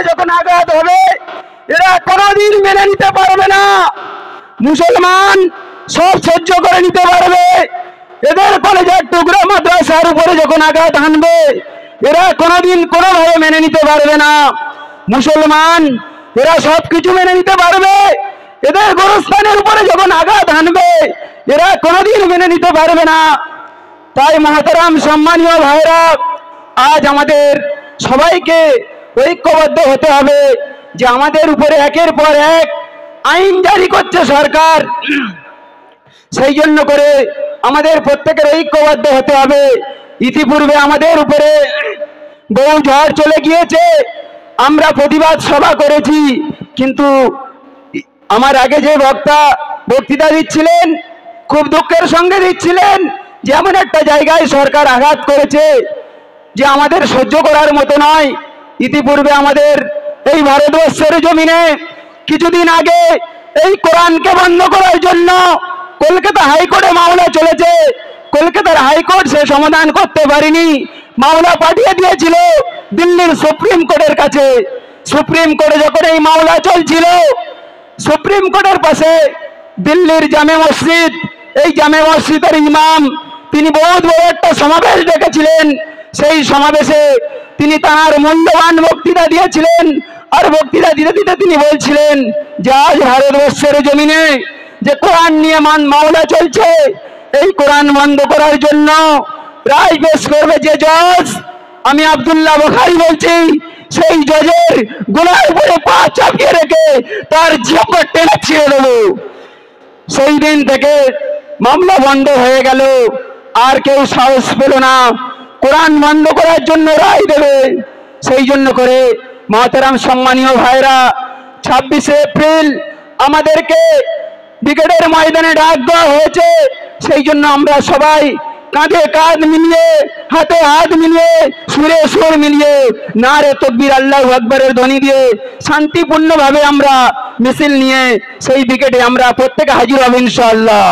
যখন আঘাত হবে এরা কোনোদিন মেনে নিতে পারবে না। মুসলমান সব সহ্য করে নিতে পারবে, এদের কলেজের টুকরা মাদ্রাসার উপরে যখন আঘাত হানবে এরা কোনোদিন কোনোভাবে মেনে নিতে পারবে না। মুসলমান এরা সবকিছু মেনে নিতে পারবে, এদের গোরস্থানের উপরে যখন আঘাত হানবে এরা কোনোদিন মেনে নিতে পারবে না। তাই মহতারাম সম্মানীয় ভাইরা, আজ আমাদের সবাইকে ঐক্যবদ্ধ হতে হবে যে আমাদের উপরে একের পর এক আইন জারি করছে সরকার, সেই জন্য করে আমাদের প্রত্যেকের ঐক্যবদ্ধ হতে হবে। ইতিপূর্বে আমাদের উপরে বহু ঝড় চলে গিয়েছে, আমরা প্রতিবাদ সভা করেছি, কিন্তু আমার আগে যে বক্তৃতা দিচ্ছিলেন খুব দুঃখের সঙ্গে দিচ্ছিলেন যে এমন একটা জায়গায় সরকার আঘাত করেছে যে আমাদের সহ্য করার মতো নয়। ইতিপূর্বে আমাদের এই ভারতবর্ষের জমিনে কিছুদিন আগে এই কোরআনকে বন্ধ করার জন্য কলকাতা হাইকোর্টে মামলা চলেছে। কলকাতার হাইকোর্ট সে সমাধান করতে পারেনি, মামলা পাঠিয়ে দিয়েছিল দিল্লির সুপ্রিম কোর্টের কাছে। সুপ্রিম কোর্টে যখন এই মামলা চলছিল, সুপ্রিম কোর্টের পাশে দিল্লির জামে মসজিদ, এই জামে মসজিদের ইমাম তিনি বহুত বড় একটা সমাবেশ ডেকেছিলেন। সেই সমাবেশে তিনি তার মূল্যবান বক্তৃতা দিয়েছিলেন, আর বক্তৃতা দিতে দিতে তিনি বলছিলেন যে আজ ভারতবর্ষের জমিনে যে কোরআন নিয়ে মামলা চলছে, এই কোরআন বন্ধ করার জন্য রায় পেশ করবে যে জজ, আমি আব্দুল্লাহ বুখারী বলছি, সেই জজের গোলার উপরে পা চাপিয়ে রেখে তার জিহ্বা টেনে ছিঁড়ে দেবো। সেই দিন থেকে মামলা বন্ধ হয়ে গেল, আর কেউ সাহস পেল না কোরআন বন্ধ করার জন্য রায় দেবে। সেই জন্য করে মহতারাম সম্মানীয় ভাইরা, 26শে এপ্রিল আমাদেরকে ব্রিগেডের ময়দানে ডাক দেওয়া হয়েছে। সেই জন্য আমরা সবাই কাঁধে কাঁধ মিলিয়ে, হাতে হাত মিলিয়ে, সুরে সুর মিলিয়ে নারে তাকবীর আল্লাহু আকবারের ধ্বনি দিয়ে শান্তিপূর্ণভাবে আমরা মিছিল নিয়ে সেই ব্রিগেডে আমরা প্রত্যেকে হাজির হব ইনশাআল্লাহ।